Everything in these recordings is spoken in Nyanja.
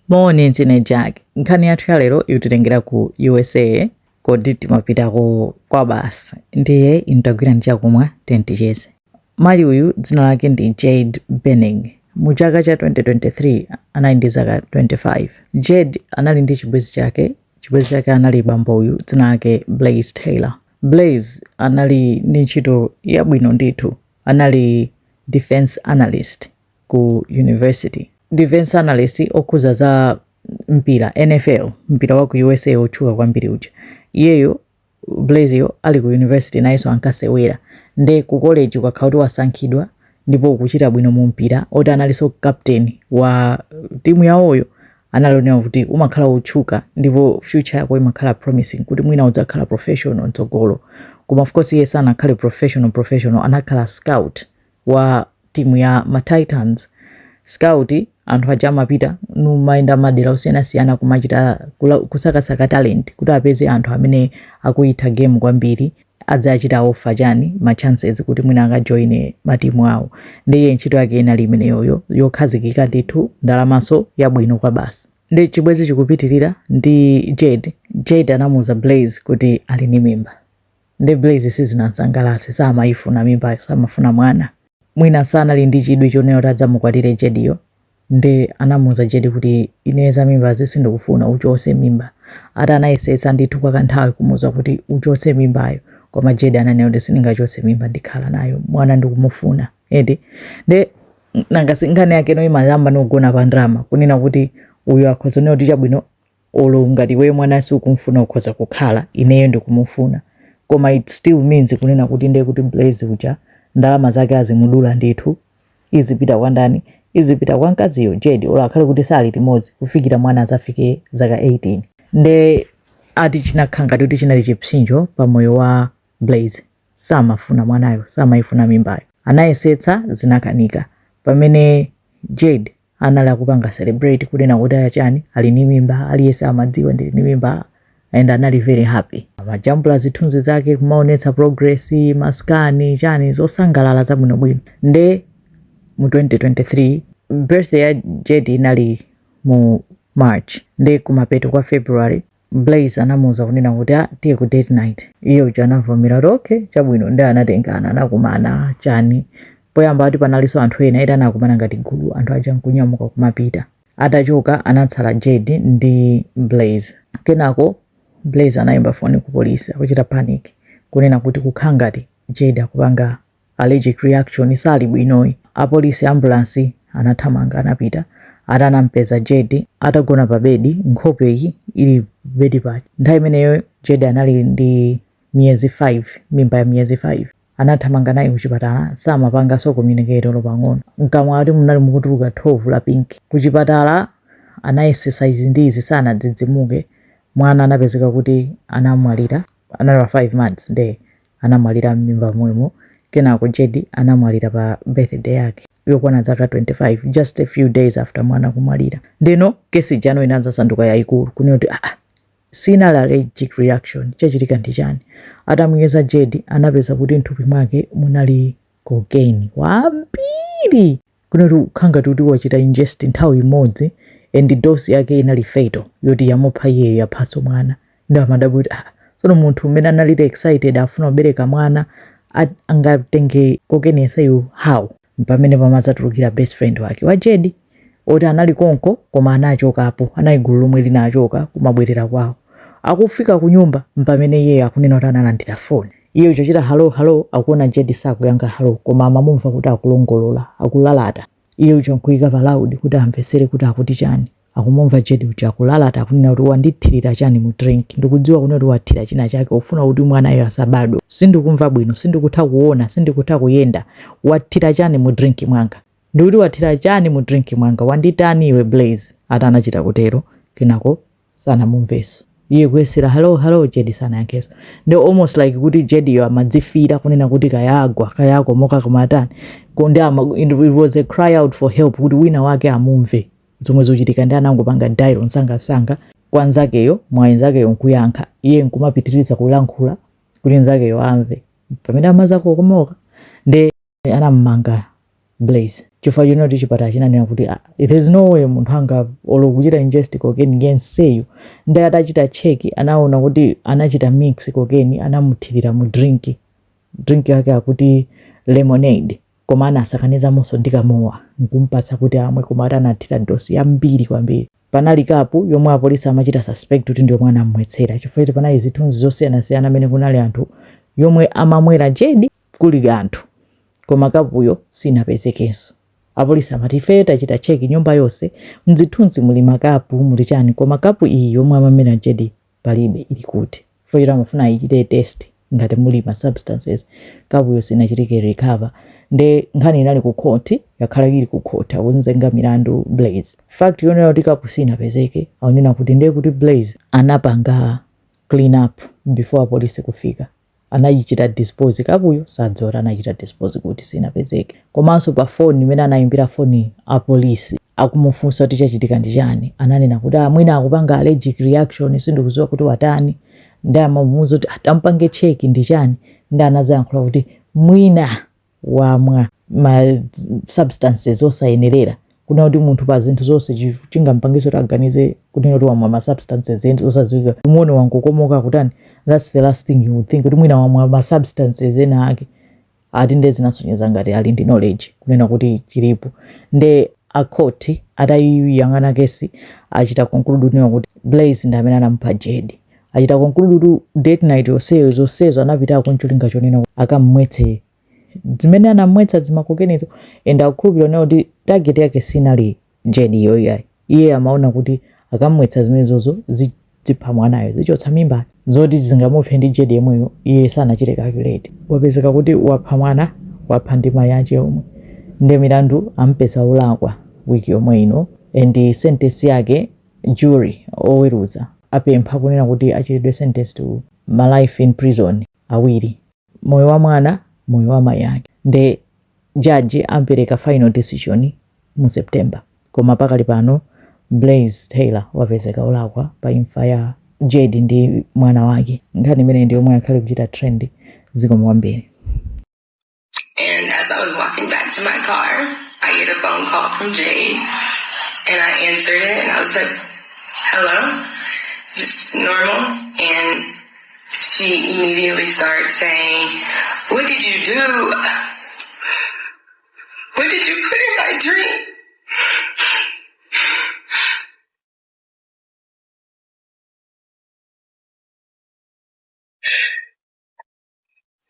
Morning Tine Jack. Nkhani yathu ya lero ikutitengera ku USA kodi timapitako kwa basi. Ndiye intagwira ndichakumwa tenticheze. Mayi uyu dzina lake ndi Jade Benning. Mu chaka cha 2023 anali ndi zaka 25. Jade anali ndi chibwenzi chake anali bambo uyu dzina lake Blaze Taylor. Blaze anali ndi ntchito yabwino ndithu. Anali defense analyst ku university. Defense analyst okhuza za mpira NFL, mpira wa ku USA otchuka kwambiri uja. Iyeyo Blaze yo ali ku university naiso ankasewera. Nde ku college ukakhala wasankhidwa ndipo ukuchita bwino mu mpira, oti analiso captain wa timu yawoyo, analonera kuti umakhala otchuka ndipo future yako imakhala promising kuti mwina udzakhala professional ntsogolo. Koma of course iye sanakhale professional, anakhala scout wa timu ya Titans. Scout anthu aja amapita numayenda madera osiyanasiyana kumachita kusakasaka talent kuti apeze anthu amene akuitha game kwambiri adzachita offer chani ma chances kuti mwina angajoine matimu awo. Ndiye ntchito yake inali imeneyoyo yokhazikika ndithu, ndalamaso yabwino kwa basi. Ndi chibwenzi chikupitirira ndi Jade anamuza Blaze kuti ali ni mimba. Ndi Blaze sizinamsangalatse, samayifuna mimba, samafuna mwana. Mwina sana ali ndi chidwi chonena kuti adzamukwatire Jade yo. Ndi anamuza Jade kuti ineza mimba zisindikufuna uchose mimba. Ata anayesetsa ndithu kwa kanthawi kumuza kuti uchose mimbayo, koma Jade ananena kuti sindingachose mimba, ndikhala nayo mwana ndikumufuna. Ndi nangasi nkhani yake no imayamba nogona pa ndrama kunena kuti uyu akhozonera kuti chabwino olo ngati we mwana siukumfuna ukhoza kukhala, ineyo ndikumufuna. Koma it still means kunena kuti ndiye kuti Blaze uja ndalama zake azimudula ndithu, izipita kwa ndani, izipita kwa mkaziyo Jade, ola akhale kuti sali limodzi kufikira mwana azafike zaka 18. Nde ati chinakhanga kuti chinali chipsinjo pa moyo wa Blaze. Samafuna mwanayo, samayifuna mimbayo. Anayesetsa zinakanika. Pamene Jade anali akupanga celebrate kunena kuti achani ali ni mimba, aliyese amadziwa ndi ni mimba, and anali very happy. Majambula zithunzi zake kumaonetsa progress, maskani chani zosangalala zabwinobwino. Nde mu 2023 birthday ya Jade inali mu March. Nde kumapeto kwa February Blaze anamuza kunena kuti tiye ku date night. Iyo uja anavomera okay chabwino, nde anatengana anakumana chani. Poyamba ati panaliso anthu ena ita anakumana ngati gulu, anthu aja nkunyamuka kumapita. Atachoka anatsala Jade ndi Blaze. Kenako Blaze anayimba phone ku police akuchita panic kunena kuti kukhangati Jade akupanga allergic reaction sali bwinoyi. Apolisi ambulance anathamanga anapita, atanampeza Jade atagona pa bedi, nkhope iyi ili bedi pake. Nthawi imeneyo Jade anali ndi miyezi 5, mimba ya miyezi 5. Anathamanga naye kuchipatala, samapanga so communicate olo pang'ono. Mkamwa ati munali mukutuluka thovu la pinki. Kuchipatala ana exercise ndizi sana dzidzimuke. Mwana anapezeka kuti anamwalira, anali wa 5 months, nde anamwalira mimba mwemo. Kenako Jade anamwalira pa birthday yake yokwana zaka 25, just a few days after mwana kumwalira. Ndeno kesi jano inaanza sanduka yaikulu kunena kuti sina la allergic reaction chachitika ndi chani. Atamuyeza Jade anapeza kuti mthupi mwake munali cocaine wambiri, kunena kuti ukhanga kuti wachita ingest nthawi imodzi, and dose yake inali fatal yoti yamupha iyeyo yaphaso mwana. Ndi amadabwa kuti sono munthu umene analite excited afuna kubereka mwana angatenge cocaine yesayo how. Pamene pamazatulukira best friend wake wa Jade oti anali konko koma anachokapo, anali gulu lomwe linachoka kumabwerera kwawo. Akufika ku nyumba mpamene iye akunena kuti analandira phone. Iye uchochita hello akuona Jade sakuyankha hello, koma amamumva kuti akulongolola, akulalata. Iye uchankuika pa loud kuti amvesere kuti akuti chani. Akumumva Jade ucha akulalata akunena kuti wandithirira chani mu drink. Ndikudziwa kunena kuti wathira china chake ufuna kuti mwanayo asabadwe. Sindikumva bwino, sindikutha kuona, sindikutha kuyenda. Wathira chani mu drink mwanga. Ndikuti wathira chani mu drink mwanga, wanditani iwe Blaze. Ata anachita kutero, kenako sana mumveso. Iye kuyesera hello Jade sana yankeso. Ndi almost like kuti Jade yo amadzifira kunena kuti kayagwa moka kumatani. Konde it was a cry out for help kuti wina wake amumve. Zomwe zochitika ndi anangopanga dial nsanga kwa nzakeyo, mwayenzakeyo nkuyankha. Iye nkumapitiriza kulankhula kuti nzakeyo amve. Pamene amaza kukomoka nde anamanga Blaze chifukwa chino kuti chipatala chinanena kuti there's no way munthu anga olokuchita ingest cocaine yenseyo ndi atachita cheki anaona kuti anachita mix cocaine anamuthirira mu drink yake akuti lemonade koma anasakaniza monso ndikamowa nkumpatsa kuti amwe koma anathira dosi yambiri kwambiri. Panali kapu yomwe apolisi amachita suspect kuti ndiyo mwana amwetsera chifukwa panali zithunzi zosiyanasiyana amene kunali anthu yomwe amamwera jedi kuli anthu koma kapuyo sinapezekenso. Apolisi amati ife tachita cheki nyumba yonse mzithunzi muli makapu muli chani koma kapu iyi yomwe amamwera jedi palibe ili kuti foyira amafuna ichite test ngati muli ma substances kapuyo sinachitike recover. Nde nkhani inali ku court yakhala ili ku court awunzenga milandu Blaze. Fact yonena kuti kapu sinapezeke aunena kuti ndiye kuti Blaze anapanga clean up before apolisi kufika. Anayichita dispose kapuyo sadzora anachita dispose kuti sinapezeke. Komanso pa phone imene anayimbira phone apolisi akumufunsa kuti chachitika ndi chani ananena kuti mwina akupanga allergic reaction sindikuziwa kuti watani ndi amamuuza kuti atampange check ndi chani ndi anazayankhula kuti mwina wamwa ma substances osayenerera kuna kuti munthu pa zinthu zonse chingampangiso kuti aganize kunena kuti wamwa ma substances enti osaziwika umone wangokomoka kutani. That's the last thing you would think kuti mwina wamwa ma substances ena ake ati ndezi nasonyeza ngati ali ndi knowledge kunena kuti chilipo. Nde akoti atayiyang'ana kesi achita conclude kunena kuti Blaze ndi amene anampha jedi. Achita conclude date night zonsezo anapita kunchulinga chonena akamwetse zimene anamwetsa zimakokenizo and akukhulupirira nena kuti target yake sinali jedi yoyayi. Iye amaona kuti akamwetsa zimenezozo zipha mwanayo zichotsa mimba zoti zingamuphe ndi jedi yemweyo iye sanachite calculate. Wapezeka kuti wapha mwana wapha ndi mayi ache omwe ndi milandu ampeza olakwa wiki yomwe ino and sentence yake jury oweruza apempha kunena kuti achitidwe sentence to my life in prison awiri, moyo wa mwana moyo wa mayi ake. Nde judge ampereka final decision mu September koma pakali pano Blaze Taylor wapezeka olakwa pa imfa ya jedi ndi mwana wake. Nkhani imene ndi yomwe akhale kuchita trend zikomo kwambiri. And as I was walking back to my car, I get a phone call from Jade, and I answered it, and I was like, hello, just normal, and she immediately starts saying, what did you do? What did you put in my drink?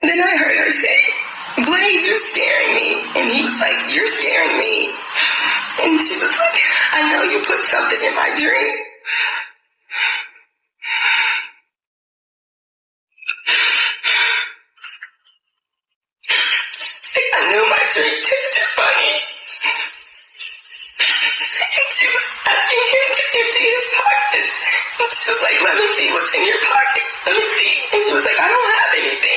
Then I heard her say, Blaze, you're scaring me. And he was like, you're scaring me. And she was like, I know you put something in my drink. She's like, I knew my drink tasted funny. And she was asking him to empty his pockets. And she was like, let me see what's in your pockets. Let me see. And he was like, I don't have anything.